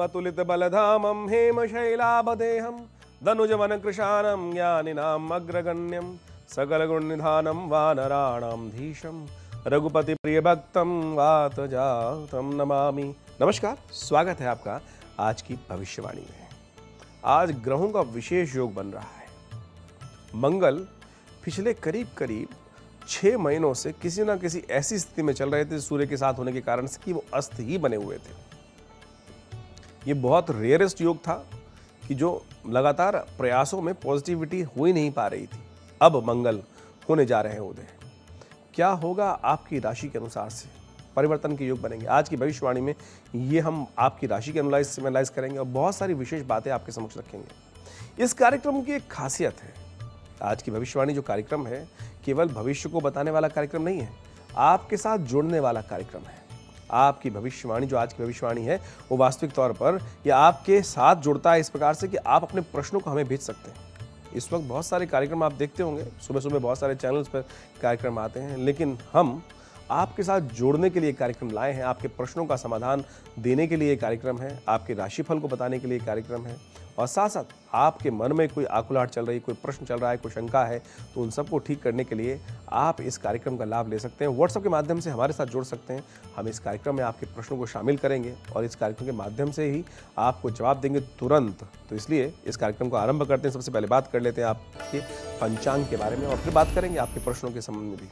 अतुलितबलधामं हेमशैलाभदेहं धनुजवनकृशानं ज्ञानिनाम् अग्रगण्यं सकलगुणनिधानं वानराणां धीशं रघुपतिप्रियभक्तं वातजातं नमामि। नमस्कार, स्वागत है आपका आज की भविष्यवाणी में। आज ग्रहों का विशेष योग बन रहा है। मंगल पिछले करीब 6 महीनों से किसी ना किसी ऐसी स्थिति में चल रहे थे सूर्य के साथ होने के कारण से कि वो अस्त ही बने हुए थे। ये बहुत रेयरेस्ट योग था कि जो लगातार प्रयासों में पॉजिटिविटी हो ही नहीं पा रही थी। अब मंगल होने जा रहे हैं उदय। क्या होगा आपकी राशि के अनुसार से परिवर्तन के योग बनेंगे। आज की भविष्यवाणी में ये हम आपकी राशि के एनालाइज करेंगे और बहुत सारी विशेष बातें आपके समक्ष रखेंगे। इस कार्यक्रम की एक खासियत है, आज की भविष्यवाणी जो कार्यक्रम है केवल भविष्य को बताने वाला कार्यक्रम नहीं है, आपके साथ जुड़ने वाला कार्यक्रम है। आपकी भविष्यवाणी जो आज की भविष्यवाणी है वो वास्तविक तौर पर यह आपके साथ जुड़ता है इस प्रकार से कि आप अपने प्रश्नों को हमें भेज सकते हैं। इस वक्त बहुत सारे कार्यक्रम आप देखते होंगे, सुबह सुबह बहुत सारे चैनल्स पर कार्यक्रम आते हैं, लेकिन हम आपके साथ जोड़ने के लिए कार्यक्रम लाए हैं। आपके प्रश्नों का समाधान देने के लिए कार्यक्रम है, आपके राशिफल को बताने के लिए कार्यक्रम है और साथ साथ आपके मन में कोई आकुलाहट चल रही, कोई प्रश्न चल रहा है, कोई शंका है, तो उन सबको ठीक करने के लिए आप इस कार्यक्रम का लाभ ले सकते हैं। व्हाट्सएप के माध्यम से हमारे साथ जुड़ सकते हैं। हम इस कार्यक्रम में आपके प्रश्नों को शामिल करेंगे और इस कार्यक्रम के माध्यम से ही आपको जवाब देंगे तुरंत। तो इसलिए इस कार्यक्रम को आरंभ करते हैं। सबसे पहले बात कर लेते हैं आपके पंचांग के बारे में और फिर बात करेंगे आपके प्रश्नों के संबंध में भी।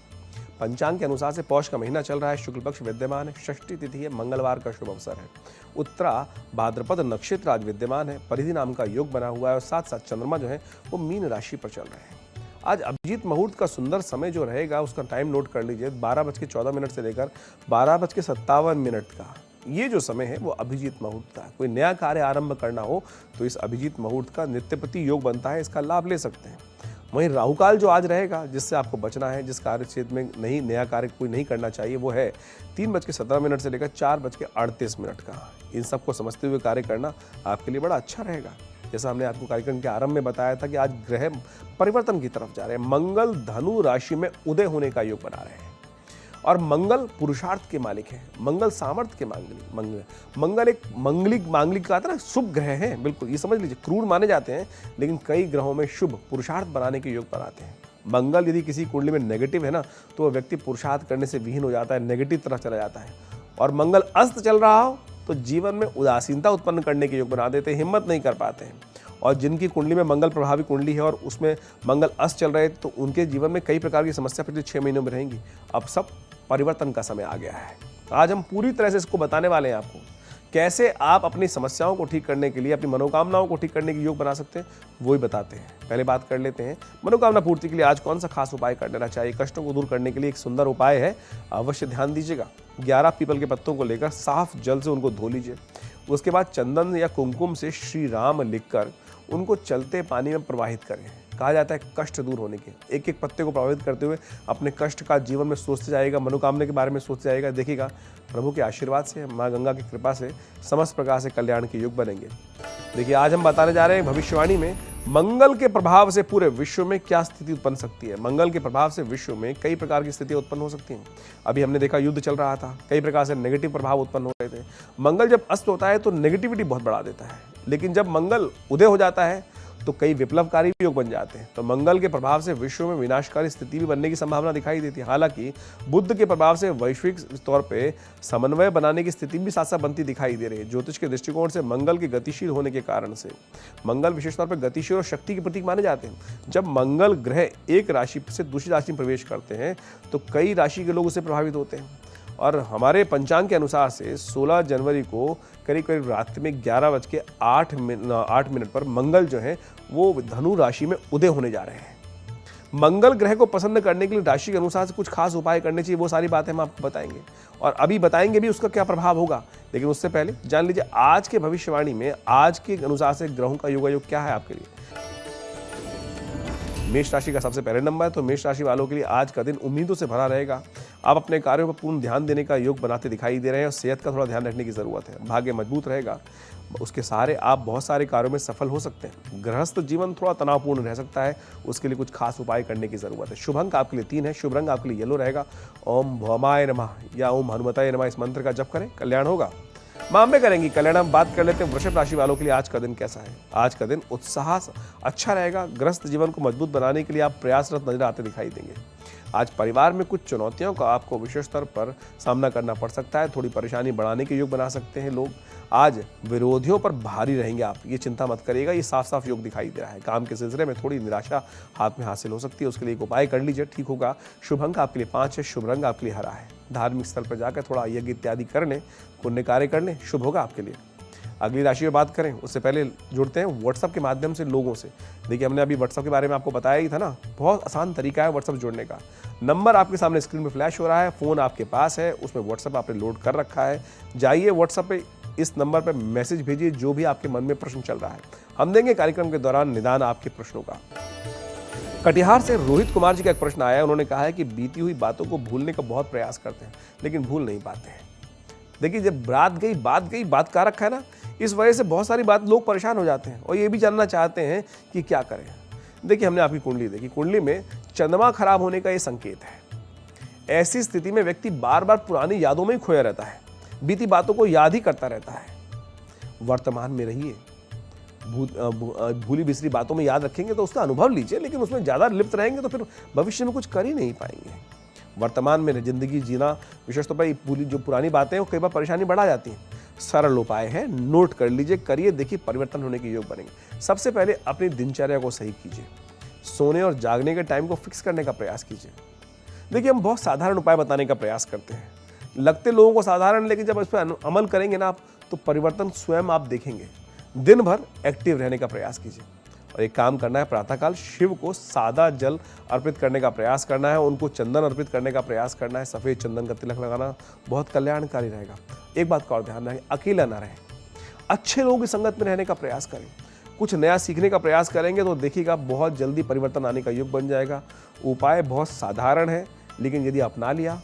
पंचांग के अनुसार से पौष का महीना चल रहा है, शुक्ल पक्ष विद्यमान है, षष्ठी तिथि है, मंगलवार का शुभ अवसर है, उत्तरा भाद्रपद नक्षत्र आज विद्यमान है, परिधि नाम का योग बना हुआ है और साथ साथ चंद्रमा जो है वो मीन राशि पर चल रहे हैं। आज अभिजीत मुहूर्त का सुंदर समय जो रहेगा उसका टाइम नोट कर लीजिए। 12:14 से लेकर 12:57 का ये जो समय है वो अभिजीत मुहूर्त का। कोई नया कार्य आरंभ करना हो तो इस अभिजीत मुहूर्त का नित्यपति योग बनता है, इसका लाभ ले सकते हैं। वहीं राहुकाल जो आज रहेगा जिससे आपको बचना है, जिस कार्य क्षेत्र में नहीं नया कार्य कोई नहीं करना चाहिए, वो है 3:17 से लेकर 4:38 का। इन सबको समझते हुए कार्य करना आपके लिए बड़ा अच्छा रहेगा। जैसा हमने आपको कार्यक्रम के आरंभ में बताया था कि आज ग्रह परिवर्तन की तरफ जा रहे हैं। मंगल धनु राशि में उदय होने का योग बना रहे हैं और मंगल पुरुषार्थ के मालिक है, मंगल सामर्थ्य के मंगल एक मांगलिक का था ना, शुभ ग्रह है। बिल्कुल ये समझ लीजिए, क्रूर माने जाते हैं लेकिन कई ग्रहों में शुभ पुरुषार्थ बनाने के योग बनाते हैं। मंगल यदि किसी कुंडली में नेगेटिव है ना तो वह व्यक्ति पुरुषार्थ करने से विहीन हो जाता है, नेगेटिव तरफ चला जाता है। और मंगल अस्त चल रहा हो तो जीवन में उदासीनता उत्पन्न करने के योग बना देते हैं, हिम्मत नहीं कर पाते हैं। और जिनकी कुंडली में मंगल प्रभावी कुंडली है और उसमें मंगल अस्त चल रहे तो उनके जीवन में कई प्रकार की समस्या पिछले 6 महीनों में रहेंगी। अब सब परिवर्तन का समय आ गया है। आज हम पूरी तरह से इसको बताने वाले हैं आपको कैसे आप अपनी समस्याओं को ठीक करने के लिए, अपनी मनोकामनाओं को ठीक करने के योग बना सकते हैं, वो ही बताते हैं। पहले बात कर लेते हैं मनोकामना पूर्ति के लिए आज कौन सा खास उपाय कर लेना चाहिए। कष्टों को दूर करने के लिए एक सुंदर उपाय है, अवश्य ध्यान दीजिएगा। 11 पीपल के पत्तों को लेकर साफ जल से उनको धो लीजिए। उसके बाद चंदन या कुमकुम से श्री राम लिखकर उनको चलते पानी में प्रवाहित करें। कहा जाता है कष्ट दूर होने के, एक एक पत्ते को प्रभावित करते हुए अपने कष्ट का जीवन में सोचते जाएगा, मनोकामना के बारे में सोचते जाएगा। देखिएगा प्रभु के आशीर्वाद से, माँ गंगा की कृपा से समस्त प्रकार से कल्याण के योग बनेंगे। देखिए आज हम बताने जा रहे हैं भविष्यवाणी में मंगल के प्रभाव से पूरे विश्व में क्या स्थिति उत्पन्न सकती है। मंगल के प्रभाव से विश्व में कई प्रकार की स्थितियां उत्पन्न हो सकती हैं। अभी हमने देखा युद्ध चल रहा था, कई प्रकार से नेगेटिव प्रभाव उत्पन्न हो रहे थे। मंगल जब अस्त होता है तो नेगेटिविटी बहुत बढ़ा देता है, लेकिन जब मंगल उदय हो जाता है तो कई विप्लवकारी योग बन जाते हैं। तो मंगल के प्रभाव से विश्व में विनाशकारी स्थिति भी बनने की संभावना दिखाई देती है। हालांकि बुध के प्रभाव से वैश्विक तौर पे समन्वय बनाने की स्थिति भी साथ साथ बनती दिखाई दे रही है। ज्योतिष के दृष्टिकोण से मंगल के गतिशील होने के कारण से मंगल विशेष तौर पर गतिशील और शक्ति के प्रतीक माने जाते हैं। जब मंगल ग्रह एक राशि से दूसरी राशि में प्रवेश करते हैं तो कई राशि के लोग उससे प्रभावित होते हैं। और हमारे पंचांग के अनुसार से 16 जनवरी को करीब रात में 11:08 पर मंगल जो है वो धनु राशि में उदय होने जा रहे हैं। मंगल ग्रह को पसंद करने के लिए राशि के अनुसार से कुछ खास उपाय करने चाहिए, वो सारी बातें हम आपको बताएंगे और अभी बताएंगे भी उसका क्या प्रभाव होगा। लेकिन उससे पहले जान लीजिए आज के भविष्यवाणी में आज के अनुसार से ग्रहों का योगायोग क्या है आपके लिए। मेष राशि का सबसे पहले नंबर है, तो मेष राशि वालों के लिए आज का दिन उम्मीदों से भरा रहेगा। आप अपने कार्यों पर पूर्ण ध्यान देने का योग बनाते दिखाई दे रहे हैं और सेहत का थोड़ा ध्यान रखने की जरूरत है। भाग्य मजबूत रहेगा, उसके सहारे आप बहुत सारे कार्यों में सफल हो सकते हैं। गृहस्थ जीवन थोड़ा तनावपूर्ण रह सकता है, उसके लिए कुछ खास उपाय करने की जरूरत है। शुभ अंक आपके लिए 3 है, शुभ रंग आपके लिए येलो रहेगा। ओम भौमाय नमः या ओम हनुमताय नमः इस मंत्र का जप करें, कल्याण होगा। मामले करेंगी कल्याण। हम बात कर लेते हैं वृषभ राशि वालों के लिए आज का दिन कैसा है। आज का दिन उत्साह अच्छा रहेगा। ग्रस्त जीवन को मजबूत बनाने के लिए आप प्रयासरत नजर आते दिखाई देंगे। आज परिवार में कुछ चुनौतियों का आपको विशेष स्तर पर सामना करना पड़ सकता है। थोड़ी परेशानी बढ़ाने के योग बना सकते हैं लोग। आज विरोधियों पर भारी रहेंगे आप, ये चिंता मत करिएगा। ये साफ साफ योग दिखाई दे रहा है। काम के सिलसिले में थोड़ी निराशा हाथ में हासिल हो सकती है, उसके लिए एक उपाय कर लीजिए, ठीक होगा। शुभ अंक आपके लिए 5 है। शुभ रंग आपके लिए हरा है। धार्मिक स्थल पर जाकर थोड़ा यज्ञ इत्यादि कर लें, पुण्य कार्य कर लें, शुभ होगा आपके लिए। अगली राशि में बात करें उससे पहले जुड़ते हैं व्हाट्सएप के माध्यम से लोगों से। देखिए हमने अभी व्हाट्सएप के बारे में आपको बताया ही था ना, बहुत आसान तरीका है व्हाट्सएप जुड़ने का। नंबर आपके सामने स्क्रीन में फ्लैश हो रहा है, फ़ोन आपके पास है, उसमें व्हाट्सएप आपने लोड कर रखा है। जाइए व्हाट्सएप पे, इस नंबर पर मैसेज भेजिए जो भी आपके मन में प्रश्न चल रहा है। हम देंगे कार्यक्रम के दौरान निदान आपके प्रश्नों का। कटिहार से रोहित कुमार जी का एक प्रश्न आया है। उन्होंने कहा है कि बीती हुई बातों को भूलने का बहुत प्रयास करते हैं लेकिन भूल नहीं पाते हैं। देखिए जब बात का रखा है ना, इस वजह से बहुत सारी बात लोग परेशान हो जाते हैं और ये भी जानना चाहते हैं कि क्या करें। देखिए हमने आपकी कुंडली देखी, कुंडली में चंद्रमा खराब होने का ये संकेत है। ऐसी स्थिति में व्यक्ति बार बार पुरानी यादों में ही खोया रहता है, बीती बातों को याद ही करता रहता है। वर्तमान में रहिए, भूली बिसरी बातों में याद रखेंगे तो उसका अनुभव लीजिए, लेकिन उसमें ज़्यादा लिप्त रहेंगे तो फिर भविष्य में कुछ कर ही नहीं पाएंगे। वर्तमान में जिंदगी जीना, विशेष तौर पर जो पुरानी बातें हैं वो कई बार परेशानी बढ़ा जाती हैं। सरल उपाय है, नोट कर लीजिए, करिए, देखिए परिवर्तन होने के योग बनेंगे। सबसे पहले अपनी दिनचर्या को सही कीजिए। सोने और जागने के टाइम को फिक्स करने का प्रयास कीजिए। देखिए हम बहुत साधारण उपाय बताने का प्रयास करते हैं, लगते लोगों को साधारण, लेकिन जब इस पर अमल करेंगे ना आप, तो परिवर्तन स्वयं आप देखेंगे। दिन भर एक्टिव रहने का प्रयास कीजिए और एक काम करना है, प्रातःकाल शिव को सादा जल अर्पित करने का प्रयास करना है, उनको चंदन अर्पित करने का प्रयास करना है। सफ़ेद चंदन का तिलक लगाना बहुत कल्याणकारी रहेगा। एक बात का और ध्यान रखें, अकेला ना रहें, अच्छे लोगों की संगत में रहने का प्रयास करें। कुछ नया सीखने का प्रयास करेंगे तो देखिएगा बहुत जल्दी परिवर्तन आने का योग बन जाएगा। उपाय बहुत साधारण है, लेकिन यदि अपना लिया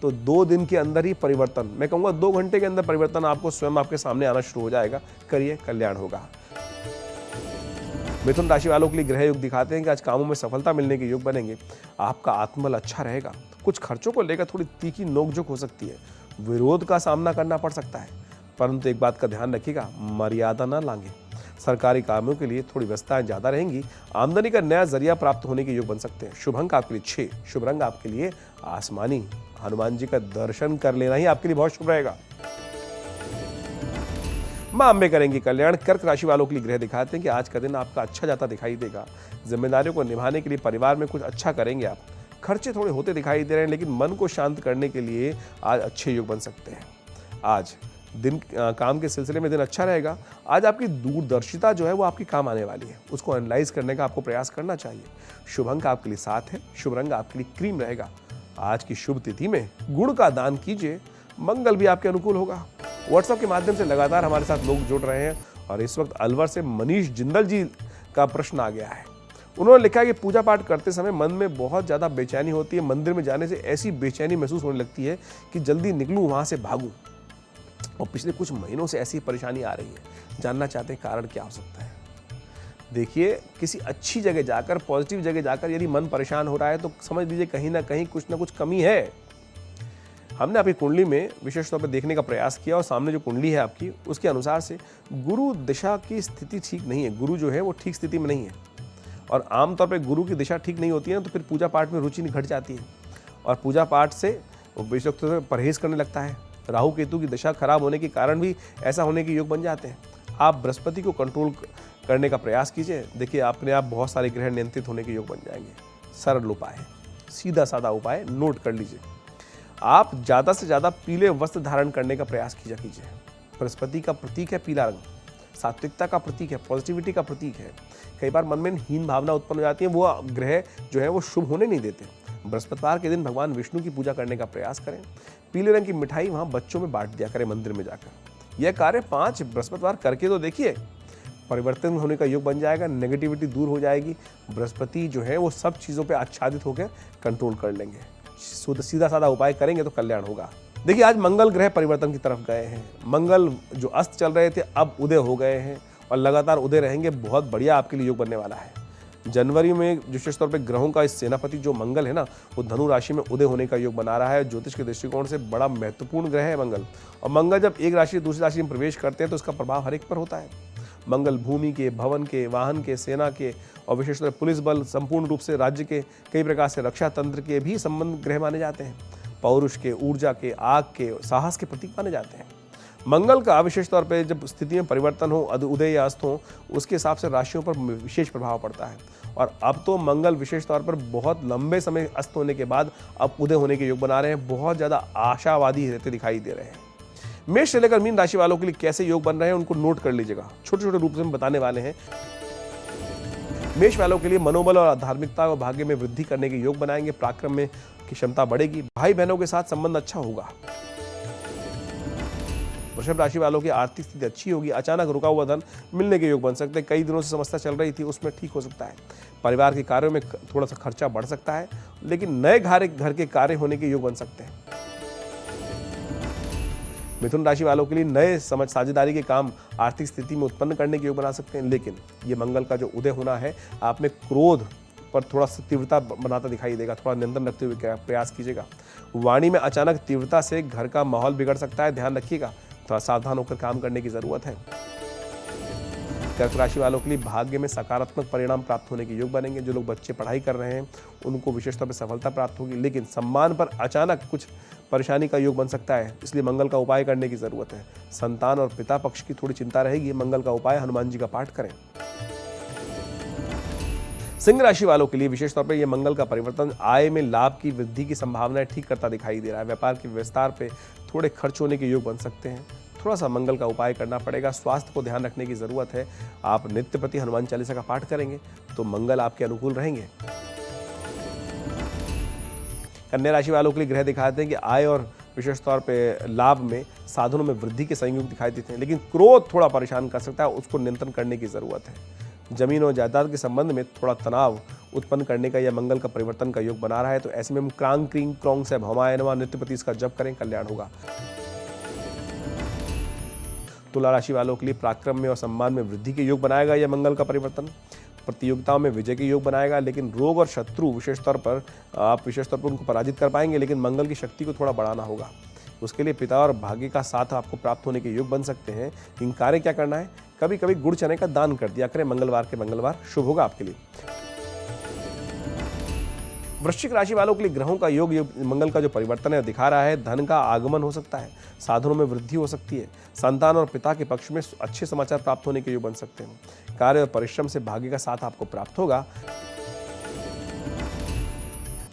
तो 2 दिन के अंदर ही परिवर्तन, मैं कहूँगा 2 घंटे के अंदर परिवर्तन आपको स्वयं आपके सामने आना शुरू हो जाएगा। करिए, कल्याण होगा। मिथुन राशि वालों के लिए ग्रह योग दिखाते हैं कि आज कामों में सफलता मिलने के योग बनेंगे। आपका आत्मबल अच्छा रहेगा। कुछ खर्चों को लेकर थोड़ी तीखी नोकझोंक हो सकती है, विरोध का सामना करना पड़ सकता है, परंतु एक बात का ध्यान रखिएगा, मर्यादा न लांघें। सरकारी कामों के लिए थोड़ी व्यस्तताएं ज़्यादा रहेंगी। आमदनी का नया जरिया प्राप्त होने के योग बन सकते हैं। शुभ अंक आपके लिए 6, शुभ रंग आपके लिए आसमानी। हनुमान जी का दर्शन कर लेना ही आपके लिए बहुत शुभ रहेगा। मां अम्बे करेंगी कल्याण। कर्क राशि वालों के लिए ग्रह दिखाते हैं कि आज का दिन आपका अच्छा जाता दिखाई देगा। जिम्मेदारियों को निभाने के लिए परिवार में कुछ अच्छा करेंगे आप। खर्चे थोड़े होते दिखाई दे रहे हैं, लेकिन मन को शांत करने के लिए आज अच्छे योग बन सकते हैं। आज दिन काम के सिलसिले में दिन अच्छा रहेगा। आज आपकी दूरदर्शिता जो है वो आपकी काम आने वाली है, उसको एनालाइज करने का आपको प्रयास करना चाहिए। शुभ अंक आपके लिए 7 है। शुभ रंग आपके लिए क्रीम रहेगा। आज की शुभ तिथि में गुड़ का दान कीजिए, मंगल भी आपके अनुकूल होगा। व्हाट्सएप के माध्यम से लगातार हमारे साथ लोग जुड़ रहे हैं और इस वक्त अलवर से मनीष जिंदल जी का प्रश्न आ गया है। उन्होंने लिखा है कि पूजा पाठ करते समय मन में बहुत ज़्यादा बेचैनी होती है। मंदिर में जाने से ऐसी बेचैनी महसूस होने लगती है कि जल्दी निकलूं, वहाँ से भागूं, और पिछले कुछ महीनों से ऐसी परेशानी आ रही है। जानना चाहते हैं कारण क्या हो सकता है। देखिए किसी अच्छी जगह जाकर, पॉजिटिव जगह जाकर यदि मन परेशान हो रहा है तो समझ लीजिए कहीं ना कुछ कमी है। हमने आपकी कुंडली में विशेष तौर पर देखने का प्रयास किया और सामने जो कुंडली है आपकी, उसके अनुसार से गुरु दिशा की स्थिति ठीक नहीं है। गुरु जो है वो ठीक स्थिति में नहीं है, और आमतौर पर गुरु की दिशा ठीक नहीं होती है तो फिर पूजा पाठ में रुचि घट जाती है और पूजा पाठ से विशेष तौर पर परहेज करने लगता है। राहु केतु की दशा खराब होने के कारण भी ऐसा होने के योग बन जाते हैं। आप बृहस्पति को कंट्रोल करने का प्रयास कीजिए, देखिए अपने आप बहुत सारे ग्रह नियंत्रित होने के योग बन जाएंगे। सरल उपाय है, सीधा साधा उपाय, नोट कर लीजिए। आप ज़्यादा से ज़्यादा पीले वस्त्र धारण करने का प्रयास कीजिए। बृहस्पति का प्रतीक है पीला रंग, सात्विकता का प्रतीक है, पॉजिटिविटी का प्रतीक है। कई बार मन में हीन भावना उत्पन्न हो जाती है, वो ग्रह जो है वो शुभ होने नहीं देते। बृहस्पतिवार के दिन भगवान विष्णु की पूजा करने का प्रयास करें। पीले रंग की मिठाई वहाँ बच्चों में बांट दिया करें मंदिर में जाकर। यह कार्य 5 बृहस्पतिवार करके तो देखिए, परिवर्तन होने का योग बन जाएगा, नेगेटिविटी दूर हो जाएगी। बृहस्पति जो है वो सब चीज़ों पे आच्छादित होकर कंट्रोल कर लेंगे। सीधा साधा उपाय करेंगे तो कल्याण होगा। देखिए आज मंगल ग्रह परिवर्तन की तरफ गए हैं। मंगल जो अस्त चल रहे थे अब उदय हो गए हैं और लगातार उदय रहेंगे। बहुत बढ़िया आपके लिए योग बनने वाला है। जनवरी में विशेष तौर पे ग्रहों का इस सेनापति जो मंगल है ना, वो धनु राशि में उदय होने का योग बना रहा है। ज्योतिष के दृष्टिकोण से बड़ा महत्वपूर्ण ग्रह है मंगल, और मंगल जब एक राशि से दूसरी राशि में प्रवेश करते हैं तो इसका प्रभाव हर एक पर होता है। मंगल भूमि के, भवन के, वाहन के, सेना के और विशेष तौर पुलिस बल, संपूर्ण रूप से राज्य के, कई प्रकार से रक्षा तंत्र के भी संबंध ग्रह माने जाते हैं। पौरुष के, ऊर्जा के, आग के, साहस के प्रतीक माने जाते हैं। मंगल का विशेष तौर पे जब स्थिति में परिवर्तन हो, उदय या अस्त हो, उसके हिसाब से राशियों पर विशेष प्रभाव पड़ता है। और अब तो मंगल विशेष तौर पर बहुत लंबे समय अस्त होने के बाद अब उदय होने के योग बना रहे हैं, बहुत ज़्यादा आशावादी रहते दिखाई दे रहे हैं। मेष से लेकर मीन राशि वालों के लिए कैसे योग बन रहे हैं उनको नोट कर लीजिएगा, छोटे छोटे रूप से हम बताने वाले हैं। मेष वालों के लिए मनोबल और आध्यात्मिकता और भाग्य में वृद्धि करने के योग बनाएंगे, पराक्रम में की क्षमता बढ़ेगी, भाई बहनों के साथ संबंध अच्छा होगा। वृषभ राशि वालों की आर्थिक स्थिति अच्छी होगी, अचानक रुका हुआ धन मिलने के योग बन सकते हैं, कई दिनों से समस्या चल रही थी उसमें ठीक हो सकता है। परिवार के कार्यों में थोड़ा सा खर्चा बढ़ सकता है, लेकिन नए घर के कार्य होने के योग बन सकते हैं। मिथुन राशि वालों के लिए नए साझेदारी के काम आर्थिक स्थिति में उत्पन्न करने के योग बना सकते हैं, लेकिन ये मंगल का जो उदय होना है आप में क्रोध पर थोड़ा सा तीव्रता बनाता दिखाई देगा, थोड़ा नियंत्रण रखते हुए प्रयास कीजिएगा। वाणी में अचानक तीव्रता से घर का माहौल बिगड़ सकता है, ध्यान रखिएगा, थोड़ा सावधान होकर काम करने की जरूरत है। कर्क राशि वालों के लिए भाग्य में सकारात्मक परिणाम प्राप्त होने के योग बनेंगे। जो लोग बच्चे पढ़ाई कर रहे हैं उनको विशेष तौर पर सफलता प्राप्त होगी, लेकिन सम्मान पर अचानक कुछ परेशानी का योग बन सकता है, इसलिए मंगल का उपाय करने की जरूरत है। संतान और पिता पक्ष की थोड़ी चिंता रहेगी, मंगल का उपाय हनुमान जी का पाठ करें। सिंह राशि वालों के लिए विशेष तौर पर यह मंगल का परिवर्तन आय में लाभ की वृद्धि की संभावनाएं ठीक करता दिखाई दे रहा है। व्यापार के विस्तार पे थोड़े खर्च होने के योग बन सकते हैं, थोड़ा सा मंगल का उपाय करना पड़ेगा। स्वास्थ्य को ध्यान रखने की जरूरत है। आप नित्य प्रति हनुमान चालीसा का पाठ करेंगे तो मंगल आपके अनुकूल रहेंगे। कन्या राशि वालों के लिए ग्रह दिखाते हैं कि आय और विशेष तौर पे लाभ में साधनों में वृद्धि के संयोग दिखाई देते हैं, लेकिन क्रोध थोड़ा परेशान कर सकता है, उसको नियंत्रण करने की जरूरत है। जमीन और जायदाद के संबंध में थोड़ा तनाव उत्पन्न करने का यह मंगल का परिवर्तन का योग बना रहा है, तो ऐसे में हम क्रांग क्रींग क्रोंग से भवाय नमः नित्य प्रति इसका जप करें, कल्याण होगा। तुला राशि वालों के लिए पराक्रम में और सम्मान में वृद्धि के योग बनाएगा यह मंगल का परिवर्तन। प्रतियोगिताओं में विजय के योग बनाएगा, लेकिन रोग और शत्रु विशेष तौर पर आप विशेष तौर पर उनको पराजित कर पाएंगे, लेकिन मंगल की शक्ति को थोड़ा बढ़ाना होगा। उसके लिए पिता और भाग्य का साथ आपको प्राप्त होने के योग बन सकते हैं। इन कार्य क्या करना है, कभी कभी गुड़ चने का दान कर दिया करें, मंगलवार के मंगलवार शुभ होगा आपके लिए। वृश्चिक राशि वालों के लिए ग्रहों का योग मंगल का जो परिवर्तन है दिखा रहा है, धन का आगमन हो सकता है, साधनों में वृद्धि हो सकती है, संतान और पिता के पक्ष में अच्छे समाचार प्राप्त होने के योग बन सकते हैं। कार्य और परिश्रम से भाग्य का साथ आपको प्राप्त होगा।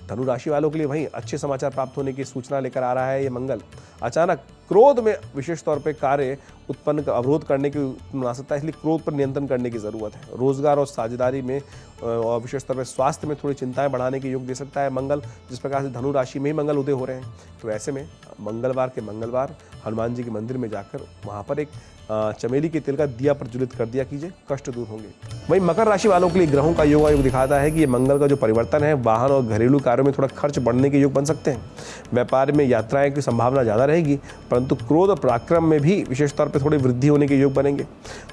धनु राशि वालों के लिए वहीं अच्छे समाचार प्राप्त होने की सूचना लेकर आ रहा है ये मंगल। अचानक क्रोध में विशेष तौर पे कार्य उत्पन्न अवरोध करने की बना सकता है, इसलिए क्रोध पर नियंत्रण करने की जरूरत है। रोजगार और साझेदारी में और विशेष तौर पर स्वास्थ्य में थोड़ी चिंताएं बढ़ाने के योग दे सकता है मंगल। जिस प्रकार से धनु राशि में ही मंगल उदय हो रहे हैं, तो ऐसे में मंगलवार के मंगलवार हनुमान जी के मंदिर में जाकर वहाँ पर एक चमेली के तेल का दिया प्रज्वलित कर दिया कीजिए, कष्ट दूर होंगे। वहीं मकर राशि वालों के लिए ग्रहों का योग दिखाता है कि ये मंगल का जो परिवर्तन है वाहन और घरेलू कार्यों में थोड़ा खर्च बढ़ने के योग बन सकते हैं। व्यापार में यात्राएं की संभावना ज़्यादा रहेगी, परंतु क्रोध और पराक्रम में भी विशेष तौर पर थोड़ी वृद्धि होने के योग बनेंगे।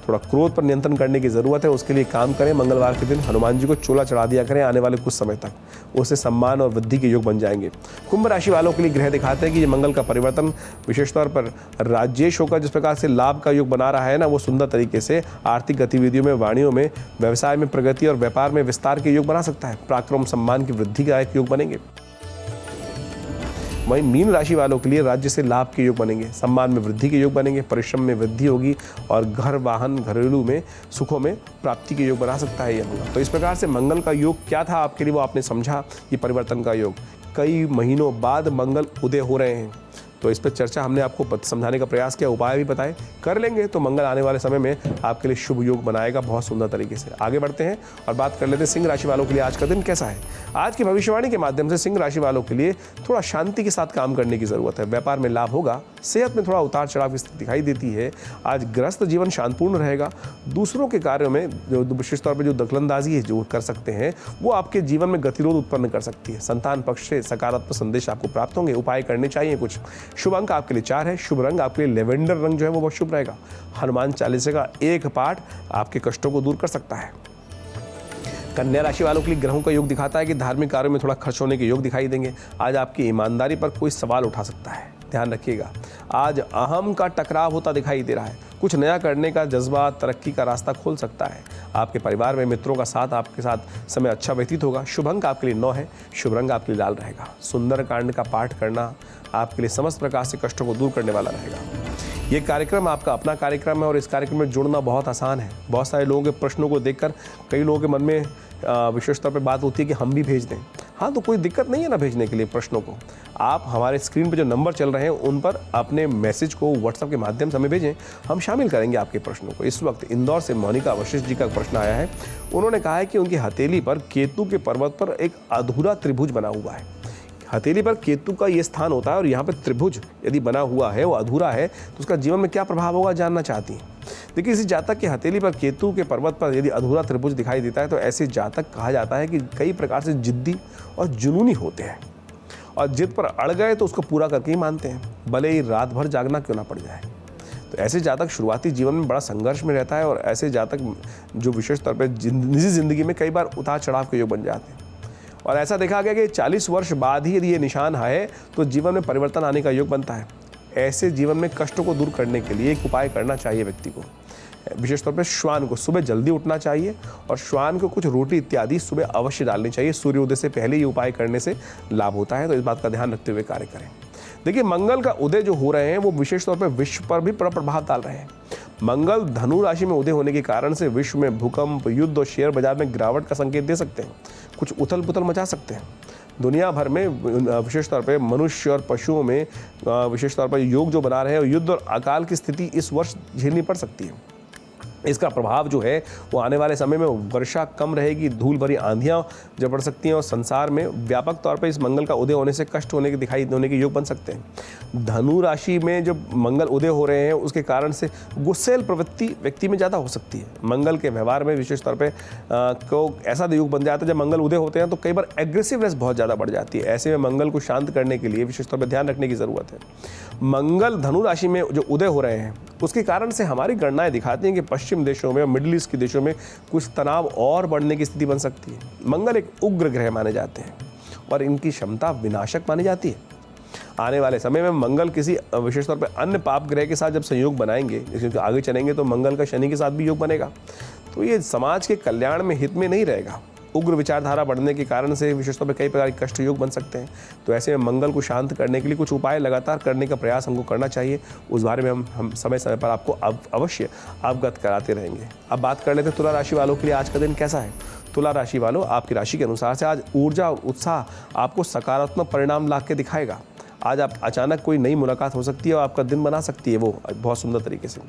थोड़ा क्रोध पर नियंत्रण करने की जरूरत है, उसके लिए काम करें। मंगलवार के दिन हनुमान जी को चोला चढ़ा दिया करें, आने वाले कुछ समय तक उससे सम्मान और वृद्धि के योग बन जाएंगे। कुंभ राशि वालों के लिए ग्रह दिखाते हैं कि ये मंगल का परिवर्तन विशेष तौर पर राजेश होकर जिस प्रकार से लाभ का योग बना रहा है ना, वो सुंदर तरीके से आर्थिक गतिविधियों में, वाणियों में, व्यवसाय में प्रगति और व्यापार में विस्तार के योग बना सकता है। पराक्रम सम्मान की वृद्धि का एक योग बनेंगे। वहीं मीन राशि वालों के लिए राज्य से लाभ के योग बनेंगे, सम्मान में वृद्धि के योग बनेंगे, परिश्रम में वृद्धि होगी और घर वाहन घरेलू में सुखों में प्राप्ति के योग बना सकता है यह मंगल। तो इस प्रकार से मंगल का योग क्या था आपके लिए, वो आपने समझा। ये परिवर्तन का योग, कई महीनों बाद मंगल उदय हो रहे हैं, तो इस पर चर्चा हमने आपको समझाने का प्रयास किया, उपाय भी बताए, कर लेंगे तो मंगल आने वाले समय में आपके लिए शुभ योग बनाएगा बहुत सुंदर तरीके से। आगे बढ़ते हैं और बात कर लेते हैं सिंह राशि वालों के लिए आज का दिन कैसा है। आज की भविष्यवाणी के माध्यम से सिंह राशि वालों के लिए थोड़ा शांति के साथ काम करने की जरूरत है। व्यापार में लाभ होगा, सेहत में थोड़ा उतार चढ़ाव की स्थिति दिखाई देती है। आज ग्रस्त जीवन शांतिपूर्ण रहेगा। दूसरों के कार्यों में जो विशेष तौर पर जो दखलंदाजी है जो कर सकते हैं, वो आपके जीवन में गतिरोध उत्पन्न कर सकती है। संतान पक्ष से सकारात्मक संदेश आपको प्राप्त होंगे, उपाय करने चाहिए कुछ। शुभ अंक आपके लिए 4 है, शुभ रंग आपके लिए लेवेंडर रंग जो है वो बहुत शुभ रहेगा। हनुमान चालीसा का एक पाठ आपके कष्टों को दूर कर सकता है। कन्या राशि वालों के लिए ग्रहों का योग दिखाता है कि धार्मिक कार्यों में थोड़ा खर्च होने के योग दिखाई देंगे। आज आपकी ईमानदारी पर कोई सवाल उठा सकता है, ध्यान रखिएगा। आज अहम का टकराव होता दिखाई दे रहा है। कुछ नया करने का जज्बा तरक्की का रास्ता खोल सकता है। आपके परिवार में मित्रों का साथ आपके साथ समय अच्छा व्यतीत होगा। शुभ अंक आपके लिए 9 है। शुभ रंग आपके लिए लाल रहेगा। सुंदर कांड का पाठ करना आपके लिए समस्त प्रकार से कष्टों को दूर करने वाला रहेगा। ये कार्यक्रम आपका अपना कार्यक्रम है और इस कार्यक्रम में जुड़ना बहुत आसान है। बहुत सारे लोगों के प्रश्नों को देखकर कई लोगों के मन में विशेष तौर पर बात होती है कि हम भी भेज दें। हाँ, तो कोई दिक्कत नहीं है ना भेजने के लिए प्रश्नों को। आप हमारे स्क्रीन पर जो नंबर चल रहे हैं उन पर अपने मैसेज को व्हाट्सएप के माध्यम से हमें भेजें, हम शामिल करेंगे आपके प्रश्नों को। इस वक्त इंदौर से मोनिका वशिष्ठ जी का प्रश्न आया है। उन्होंने कहा है कि उनकी हथेली पर केतु के पर्वत पर एक अधूरा त्रिभुज बना हुआ है। हथेली पर केतु का ये स्थान होता है और यहाँ पर त्रिभुज यदि बना हुआ है, वो अधूरा है, तो उसका जीवन में क्या प्रभाव होगा जानना चाहती हैं। देखिए, किसी जातक की हथेली पर केतु के पर्वत पर यदि अधूरा त्रिभुज दिखाई देता है तो ऐसे जातक कहा जाता है कि कई प्रकार से जिद्दी और जुनूनी होते हैं और जिद पर अड़ गए तो उसको पूरा करके ही मानते हैं, भले ही रात भर जागना क्यों ना पड़ जाए। तो ऐसे जातक शुरुआती जीवन में बड़ा संघर्ष में रहता है और ऐसे जातक जो विशेष तौर पर निजी जिंदगी में कई बार उतार चढ़ाव के योग बन जाते हैं। और ऐसा देखा गया कि 40 वर्ष बाद ही यदि ये निशान है तो जीवन में परिवर्तन आने का योग बनता है। ऐसे जीवन में कष्टों को दूर करने के लिए एक उपाय करना चाहिए व्यक्ति को। विशेष तौर पर श्वान को सुबह जल्दी उठना चाहिए और श्वान को कुछ रोटी इत्यादि सुबह अवश्य डालनी चाहिए। सूर्योदय से पहले ये उपाय करने से लाभ होता है, तो इस बात का ध्यान रखते हुए कार्य करें। देखिए, मंगल का उदय जो हो रहे हैं वो विशेष तौर पर विश्व पर भी बड़ा प्रभाव डाल रहे हैं। मंगल धनु राशि में उदय होने के कारण से विश्व में भूकंप, युद्ध और शेयर बाजार में गिरावट का संकेत दे सकते हैं। कुछ उथल पुथल मचा सकते हैं। दुनिया भर में विशेष तौर पे मनुष्य और पशुओं में विशेष तौर पर योग जो बना रहे हैं और युद्ध और अकाल की स्थिति इस वर्ष झेलनी पड़ सकती है। इसका प्रभाव जो है वो आने वाले समय में वर्षा कम रहेगी, धूल भरी आंधियां जब बढ़ सकती हैं और संसार में व्यापक तौर पर इस मंगल का उदय होने से कष्ट होने के दिखाई देने के योग बन सकते हैं। धनु राशि में जब मंगल उदय हो रहे हैं उसके कारण से गुस्सेल प्रवृत्ति व्यक्ति में ज़्यादा हो सकती है। मंगल के व्यवहार में विशेष तौर पर को ऐसा योग बन जाता है, जब मंगल उदय होते हैं तो कई बार एग्रेसिवनेस बहुत ज़्यादा बढ़ जाती है। ऐसे में मंगल को शांत करने के लिए विशेष तौर पर ध्यान रखने की ज़रूरत है। मंगल धनु राशि में जो उदय हो रहे हैं उसके कारण से हमारी गणनाएं दिखाती हैं कि पश्चिम देशों में और मिडिल ईस्ट के देशों में कुछ तनाव और बढ़ने की स्थिति बन सकती है। मंगल एक उग्र ग्रह माने जाते हैं और इनकी क्षमता विनाशक मानी जाती है। आने वाले समय में मंगल किसी विशेष तौर पर अन्य पाप ग्रह के साथ जब संयोग बनाएंगे, क्योंकि आगे चलेंगे तो मंगल का शनि के साथ भी योग बनेगा, तो ये समाज के कल्याण में हित में नहीं रहेगा। उग्र विचारधारा बढ़ने के कारण से विशेष तौर पर कई प्रकार के कष्ट योग बन सकते हैं। तो ऐसे में मंगल को शांत करने के लिए कुछ उपाय लगातार करने का प्रयास हमको करना चाहिए। उस बारे में हम समय समय पर आपको अवश्य अवगत कराते रहेंगे। अब बात कर लेते हैं तुला राशि वालों के लिए आज का दिन कैसा है। तुला राशि वालों, आपकी राशि के अनुसार से आज ऊर्जा और उत्साह आपको सकारात्मक परिणाम ला के दिखाएगा। आज आप अचानक कोई नई मुलाकात हो सकती है और आपका दिन बना सकती है वो बहुत सुंदर तरीके से।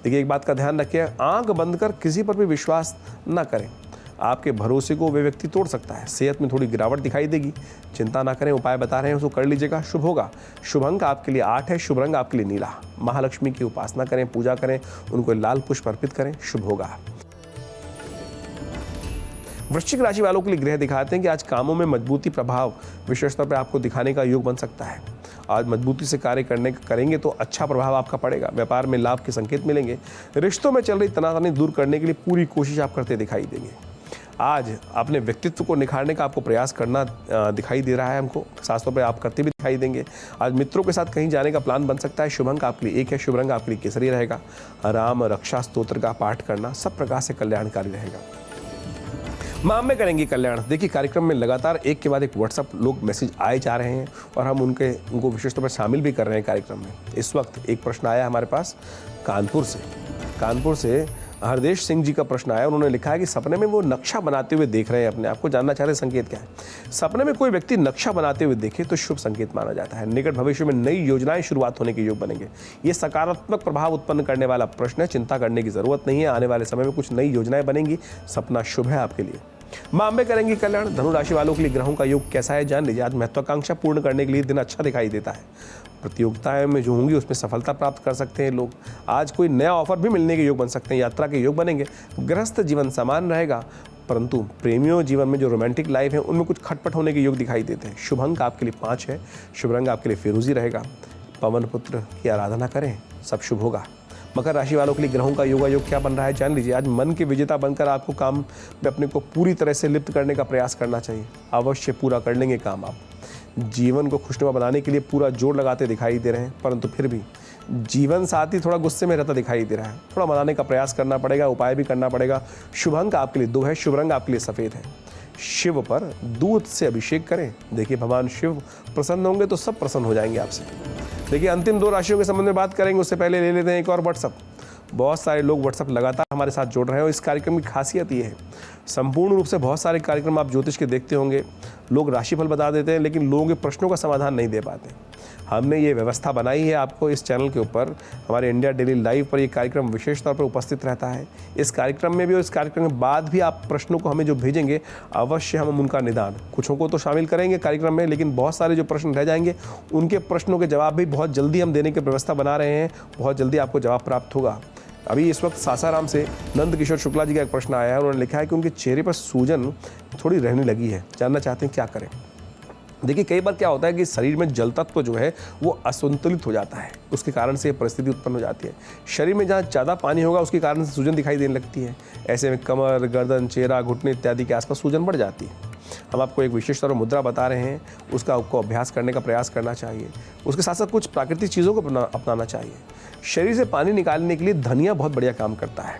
देखिए, एक बात का ध्यान रखिए, आंख बंद कर किसी पर भी विश्वास न करें। आपके भरोसे को वे व्यक्ति तोड़ सकता है। सेहत में थोड़ी गिरावट दिखाई देगी, चिंता ना करें, उपाय बता रहे हैं उसको कर लीजिएगा, शुभ होगा। शुभ अंक आपके लिए 8 है। शुभ रंग आपके लिए नीला। महालक्ष्मी की उपासना करें, पूजा करें, उनको लाल पुष्प अर्पित करें, शुभ होगा। वृश्चिक राशि वालों के लिए ग्रह दिखाते हैं कि आज कामों में मजबूती प्रभाव विशेष तौर पर आपको दिखाने का योग बन सकता है। आज मजबूती से कार्य करेंगे तो अच्छा प्रभाव आपका पड़ेगा। व्यापार में लाभ के संकेत मिलेंगे। रिश्तों में चल रही तनातनी दूर करने के लिए पूरी कोशिश आप करते दिखाई देंगे। आज अपने व्यक्तित्व को निखारने का आपको प्रयास करना दिखाई दे रहा है हमको, खासतौर पर आप करते भी दिखाई देंगे। आज मित्रों के साथ कहीं जाने का प्लान बन सकता है। शुभ अंक आपके लिए 1 है। शुभ रंग आपके लिए केसरी रहेगा। राम रक्षा स्तोत्र का पाठ करना सब प्रकार से कल्याणकारी रहेगा। माँ में करेंगे कल्याण। देखिए, कार्यक्रम में लगातार एक के बाद एक व्हाट्सएप लोग मैसेज आए जा रहे हैं और हम उनको विशेष तौर पर शामिल भी कर रहे हैं कार्यक्रम में। इस वक्त एक प्रश्न आया हमारे पास कानपुर से हरदेश सिंह जी का प्रश्न आया। उन्होंने लिखा है कि सपने में वो नक्शा बनाते हुए देख रहे हैं अपने आप को, जानना चाह रहे संकेत क्या है। सपने में कोई व्यक्ति नक्शा बनाते हुए देखे तो शुभ संकेत माना जाता है। निकट भविष्य में नई योजनाएं शुरुआत होने के योग बनेंगे। ये सकारात्मक प्रभाव उत्पन्न करने वाला प्रश्न है, चिंता करने की जरूरत नहीं है। आने वाले समय में कुछ नई योजनाएं बनेंगी। सपना शुभ है आपके लिए। माँ में करेंगे कल्याण। धनु राशि वालों के लिए ग्रहों का योग कैसा है जान लीजिए। आज महत्वाकांक्षा पूर्ण करने के लिए दिन अच्छा दिखाई देता है। प्रतियोगिताएं में जो होंगी उसमें सफलता प्राप्त कर सकते हैं लोग। आज कोई नया ऑफर भी मिलने के योग बन सकते हैं। यात्रा के योग बनेंगे। गृहस्थ जीवन समान रहेगा, परंतु प्रेमियों जीवन में जो रोमांटिक लाइफ है उनमें कुछ खटपट होने के योग दिखाई देते हैं। शुभ अंक आपके लिए 5 है। शुभ रंग आपके लिए फिरोजी रहेगा। पवन पुत्र की आराधना करें, सब शुभ होगा। मकर राशि वालों के लिए ग्रहों का योगायोग क्या बन रहा है जान लीजिए। आज मन के विजेता बनकर आपको काम में अपने को पूरी तरह से लिप्त करने का प्रयास करना चाहिए। अवश्य पूरा कर लेंगे काम आप। जीवन को खुशनुमा बनाने के लिए पूरा जोर लगाते दिखाई दे रहे हैं, परंतु फिर भी जीवन साथी थोड़ा गुस्से में रहता दिखाई दे रहा है। थोड़ा मनाने का प्रयास करना पड़ेगा, उपाय भी करना पड़ेगा। शुभ अंक आपके लिए 2 है, शुभ रंग आपके लिए सफ़ेद है। शिव पर दूध से अभिषेक करें। देखिए भगवान शिव प्रसन्न होंगे तो सब प्रसन्न हो जाएंगे आपसे। देखिए अंतिम 2 राशियों के संबंध में बात करेंगे, उससे पहले ले लेते हैं एक और व्हाट्सअप। बहुत सारे लोग व्हाट्सअप लगातार हमारे साथ जोड़ रहे हैं और इस कार्यक्रम की खासियत ये है, संपूर्ण रूप से बहुत सारे कार्यक्रम आप ज्योतिष के देखते होंगे, लोग राशिफल बता देते हैं लेकिन लोगों के प्रश्नों का समाधान नहीं दे पाते। हमने ये व्यवस्था बनाई है आपको इस चैनल के ऊपर, हमारे इंडिया डेली लाइव पर ये कार्यक्रम विशेष तौर पर उपस्थित रहता है। इस कार्यक्रम में भी और इस कार्यक्रम के बाद भी आप प्रश्नों को हमें जो भेजेंगे, अवश्य हम उनका निदान, कुछों को तो शामिल करेंगे कार्यक्रम में, लेकिन बहुत सारे जो प्रश्न रह जाएंगे उनके प्रश्नों के जवाब भी बहुत जल्दी हम देने की व्यवस्था बना रहे हैं। बहुत जल्दी आपको जवाब प्राप्त होगा। अभी इस वक्त सासाराम से नंद किशोर शुक्ला जी का एक प्रश्न आया है। उन्होंने लिखा है कि उनके चेहरे पर सूजन थोड़ी रहने लगी है, जानना चाहते हैं क्या करें। देखिए कई बार क्या होता है कि शरीर में जल तत्व जो है वो असंतुलित हो जाता है, उसके कारण से ये परिस्थिति उत्पन्न हो जाती है। शरीर में जहाँ ज़्यादा पानी होगा उसके कारण से सूजन दिखाई देने लगती है। ऐसे में कमर, गर्दन, चेहरा, घुटने इत्यादि के आसपास सूजन बढ़ जाती है। हम आपको एक विशेष तरह मुद्रा बता रहे हैं, उसका आपको अभ्यास करने का प्रयास करना चाहिए। उसके साथ साथ कुछ प्राकृतिक चीज़ों को अपनाना चाहिए। शरीर से पानी निकालने के लिए धनिया बहुत बढ़िया काम करता है।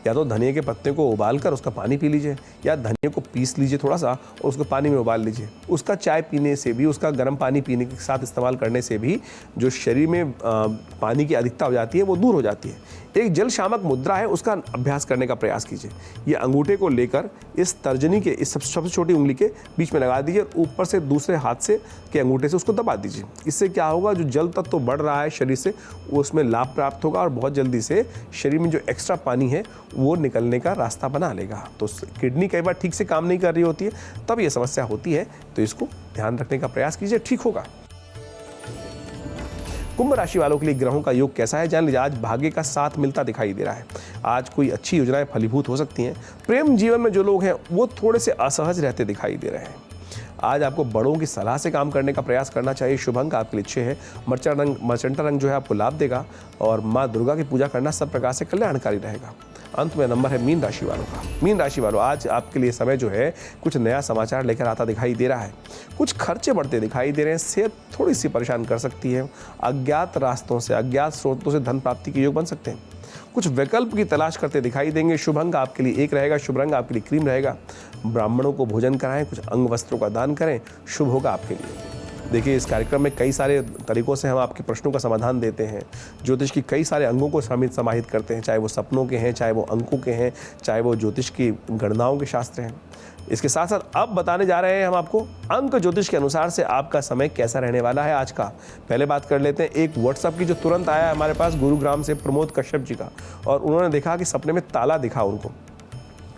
या तो धनिया के पत्ते को उबालकर उसका पानी पी लीजिए, या धनिया को पीस लीजिए थोड़ा सा और उसको पानी में उबाल लीजिए। उसका चाय पीने से भी, उसका गर्म पानी पीने के साथ इस्तेमाल करने से भी जो शरीर में पानी की अधिकता हो जाती है वो दूर हो जाती है। एक जल शामक मुद्रा है, उसका अभ्यास करने का प्रयास कीजिए। ये अंगूठे को लेकर इस तर्जनी के, इस सबसे छोटी उंगली के बीच में लगा दीजिए और ऊपर से दूसरे हाथ से के अंगूठे से उसको दबा दीजिए। इससे क्या होगा, जो जल तत्व तो बढ़ रहा है शरीर से, वो उसमें लाभ प्राप्त होगा और बहुत जल्दी से शरीर में जो एक्स्ट्रा पानी है वो निकलने का रास्ता बना लेगा। तो किडनी कई बार ठीक से काम नहीं कर रही होती है, तब ये समस्या होती है, तो इसको ध्यान रखने का प्रयास कीजिए, ठीक होगा। कुंभ राशि वालों के लिए ग्रहों का योग कैसा है जान लीजिए। आज भाग्य का साथ मिलता दिखाई दे रहा है। आज कोई अच्छी योजनाएं फलीभूत हो सकती हैं। प्रेम जीवन में जो लोग हैं वो थोड़े से असहज रहते दिखाई दे रहे हैं। आज आपको बड़ों की सलाह से काम करने का प्रयास करना चाहिए। शुभ अंक आपके लिए 6 है। मर्चेंटा रंग जो है आपको लाभ देगा और माँ दुर्गा की पूजा करना सब प्रकार से कल्याणकारी रहेगा। अंत में नंबर है मीन राशि वालों का। मीन राशि वालों, आज आपके लिए समय जो है कुछ नया समाचार लेकर आता दिखाई दे रहा है। कुछ खर्चे बढ़ते दिखाई दे रहे हैं, सेहत थोड़ी सी परेशान कर सकती है। अज्ञात रास्तों से, अज्ञात स्रोतों से धन प्राप्ति के योग बन सकते हैं। कुछ विकल्प की तलाश करते दिखाई देंगे। शुभ अंक आपके लिए 1 रहेगा, शुभ रंग आपके लिए क्रीम रहेगा। ब्राह्मणों को भोजन कराएं, कुछ अंग वस्त्रों का दान करें, शुभ होगा आपके लिए। देखिए इस कार्यक्रम में कई सारे तरीकों से हम आपके प्रश्नों का समाधान देते हैं। ज्योतिष की कई सारे अंगों को समाहित करते हैं, चाहे वो सपनों के हैं, चाहे वो अंकों के हैं, चाहे वो ज्योतिष की गणनाओं के शास्त्र हैं। इसके साथ साथ अब बताने जा रहे हैं हम आपको अंक ज्योतिष के अनुसार से आपका समय कैसा रहने वाला है आज का। पहले बात कर लेते हैं एक व्हाट्सएप की जो तुरंत आया हमारे पास गुरुग्राम से प्रमोद कश्यप जी का, और उन्होंने देखा कि सपने में ताला दिखा उनको।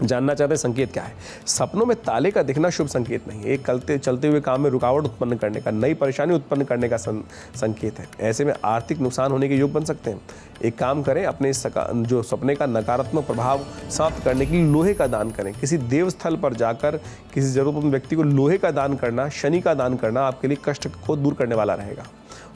जानना चाहते हैं संकेत क्या है। सपनों में ताले का दिखना शुभ संकेत नहीं है। एक चलते हुए काम में रुकावट उत्पन्न करने का, नई परेशानी उत्पन्न करने का संकेत है। ऐसे में आर्थिक नुकसान होने के योग बन सकते हैं। एक काम करें, अपने जो सपने का नकारात्मक प्रभाव समाप्त करने के लिए लोहे का दान करें। किसी देव स्थल पर जाकर किसी जरूरतमंद व्यक्ति को लोहे का दान करना, शनि का दान करना आपके लिए कष्ट को दूर करने वाला रहेगा।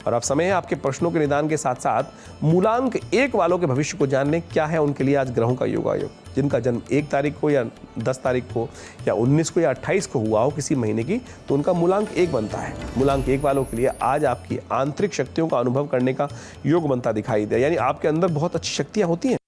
और अब समय है आपके प्रश्नों के निदान के साथ साथ मूलांक 1 वालों के भविष्य को जानने क्या है उनके लिए आज ग्रहों का योगायोग। जिनका जन्म 1 तारीख को या 10 तारीख को या 19 को या 28 को हुआ हो किसी महीने की, तो उनका मूलांक 1 बनता है। मूलांक 1 वालों के लिए आज आपकी आंतरिक शक्तियों का अनुभव करने का योग बनता दिखाई दे। यानी आपके अंदर बहुत अच्छी शक्तियाँ होती हैं,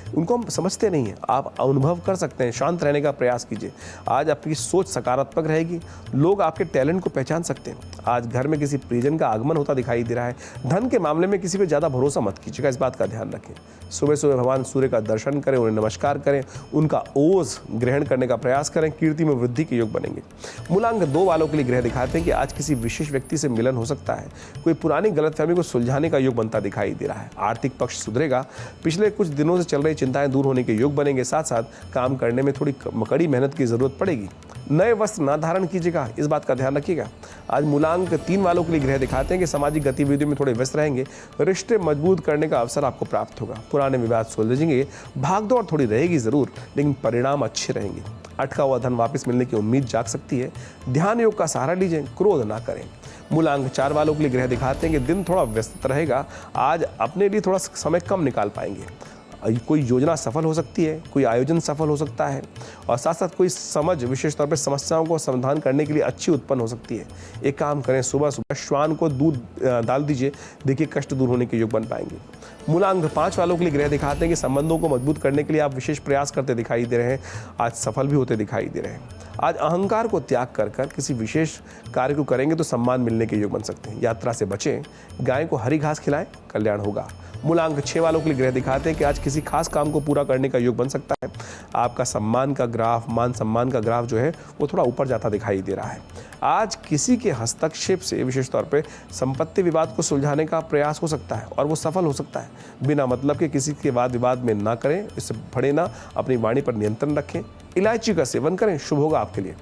उनको हम समझते नहीं हैं, आप अनुभव कर सकते हैं। शांत रहने का प्रयास कीजिए। आज आपकी सोच सकारात्मक रहेगी, लोग आपके टैलेंट को पहचान सकते हैं। आज घर में किसी परिजन का आगमन होता दिखाई दे रहा है। धन के मामले में किसी पे ज़्यादा भरोसा मत कीजिएगा, इस बात का ध्यान रखें। सुबह सुबह भगवान सूर्य का दर्शन करें, उन्हें नमस्कार करें, उनका ओज ग्रहण करने का प्रयास करें, कीर्ति में वृद्धि के योग बनेंगे। मूलांक 2 वालों के लिए ग्रह दिखाते हैं कि आज किसी विशेष व्यक्ति से मिलन हो सकता है। कोई पुरानी गलतफहमी को सुलझाने का योग बनता दिखाई दे रहा है। आर्थिक पक्ष सुधरेगा, पिछले कुछ दिनों से चल रही चिंताएं दूर होने के योग बनेंगे। साथ साथ काम करने में थोड़ी कड़ी मेहनत की जरूरत पड़ेगी। नए वस्त्र ना धारण कीजिएगा, इस बात का ध्यान रखिएगा। आज मूलांक 3 वालों के लिए ग्रह दिखाते हैं कि सामाजिक गतिविधियों में थोड़े व्यस्त रहेंगे। रिश्ते मजबूत करने का अवसर आपको प्राप्त होगा। पुराने विवाद सुलझेंगे, भागदौड़ थोड़ी रहेगी जरूर, लेकिन परिणाम अच्छे रहेंगे। अटका हुआ धन वापस मिलने की उम्मीद जाग सकती है। ध्यान योग का सहारा लीजिए, क्रोध ना करें। मूलांक 4 वालों के लिए ग्रह दिखाते हैं कि दिन थोड़ा व्यस्त रहेगा। आज अपने लिए थोड़ा समय कम निकाल पाएंगे। कोई योजना सफल हो सकती है, कोई आयोजन सफल हो सकता है और साथ साथ कोई समझ विशेष तौर पर समस्याओं को समाधान करने के लिए अच्छी उत्पन्न हो सकती है। एक काम करें, सुबह सुबह श्वान को दूध डाल दीजिए, देखिए कष्ट दूर होने के योग बन पाएंगे। मूलांक 5 वालों के लिए ग्रह दिखाते हैं कि संबंधों को मजबूत करने के लिए आप विशेष प्रयास करते दिखाई दे रहे हैं, आज सफल भी होते दिखाई दे रहे हैं। आज अहंकार को त्याग कर किसी विशेष कार्य को करेंगे तो सम्मान मिलने के योग बन सकते हैं। यात्रा से बचें, गाय को हरी घास खिलाएं, कल्याण होगा। मूलांक 6 वालों के लिए ग्रह दिखाते हैं कि आज किसी खास काम को पूरा करने का योग बन सकता है। आपका सम्मान का ग्राफ, मान सम्मान का ग्राफ जो है वो थोड़ा ऊपर जाता दिखाई दे रहा है। आज किसी के हस्तक्षेप से विशेष तौर पे संपत्ति विवाद को सुलझाने का प्रयास हो सकता है और वो सफल हो सकता है। बिना मतलब के किसी के वाद विवाद में ना करें, इससे भड़े ना, अपनी वाणी पर नियंत्रण रखें। इलायची का सेवन करें, शुभ होगा आपके लिए।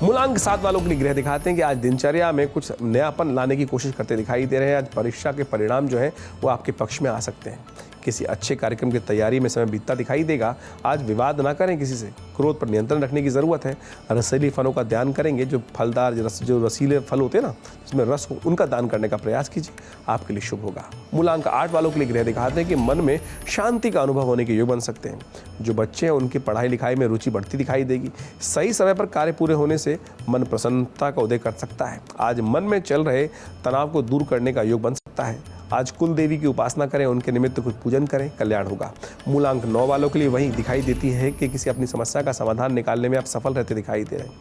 मूलांक 7 वालों के लिए ग्रह दिखाते हैं कि आज दिनचर्या में कुछ नयापन लाने की कोशिश करते दिखाई दे रहे हैं। आज परीक्षा के परिणाम जो है वो आपके पक्ष में आ सकते हैं। किसी अच्छे कार्यक्रम की तैयारी में समय बीतता दिखाई देगा। आज विवाद ना करें किसी से, क्रोध पर नियंत्रण रखने की ज़रूरत है। रसीले फलों का दान करेंगे, जो फलदार जो रसीले फल होते हैं ना, जिसमें रस हो, उनका दान करने का प्रयास कीजिए, आपके लिए शुभ होगा। मूलांक 8 वालों के लिए ग्रह दिखाते हैं कि मन में शांति का अनुभव होने के योग बन सकते हैं। जो बच्चे हैं उनकी पढ़ाई लिखाई में रुचि बढ़ती दिखाई देगी। सही समय पर कार्य पूरे होने से मन प्रसन्नता का उदय कर सकता है। आज मन में चल रहे तनाव को दूर करने का योग बन सकता है। आज कुल देवी की उपासना करें, उनके निमित्त कुछ पूजन करें, कल्याण होगा। मूलांक 9 वालों के लिए वही दिखाई देती है कि किसी अपनी समस्या का समाधान निकालने में आप सफल रहते दिखाई दे रहे हैं।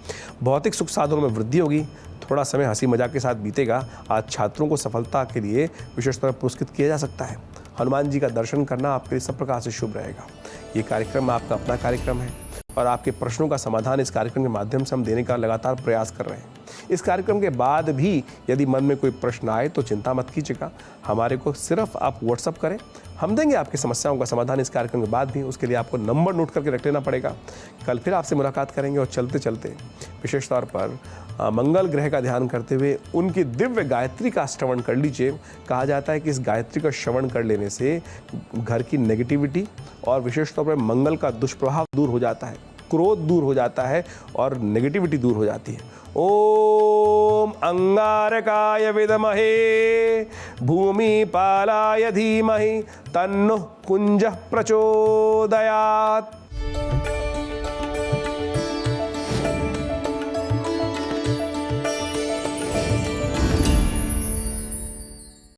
भौतिक सुख साधनों में वृद्धि होगी, थोड़ा समय हंसी मजाक के साथ बीतेगा। आज छात्रों को सफलता के लिए विशेष तौर पर पुरस्कृत किया जा सकता है। हनुमान जी का दर्शन करना आपके लिए सब प्रकार से शुभ रहेगा। ये कार्यक्रम आपका अपना कार्यक्रम है और आपके प्रश्नों का समाधान इस कार्यक्रम के माध्यम से हम देने का लगातार प्रयास कर रहे हैं। इस कार्यक्रम के बाद भी यदि मन में कोई प्रश्न आए तो चिंता मत कीजिएगा, हमारे को सिर्फ आप व्हाट्सअप करें, हम देंगे आपकी समस्याओं का समाधान इस कार्यक्रम के बाद भी। उसके लिए आपको नंबर नोट करके रख लेना पड़ेगा। कल फिर आपसे मुलाकात करेंगे और चलते चलते विशेष तौर पर मंगल ग्रह का ध्यान करते हुए उनकी दिव्य गायत्री का श्रवण कर लीजिए। कहा जाता है कि इस गायत्री का श्रवण कर लेने से घर की नेगेटिविटी और विशेष तौर पर मंगल का दुष्प्रभाव दूर हो जाता है, क्रोध दूर हो जाता है और नेगेटिविटी दूर हो जाती है। ओम अंगारकाय विद्महे भूमिपालाय धीमहि तन्नो कुंजः प्रचोदयात्।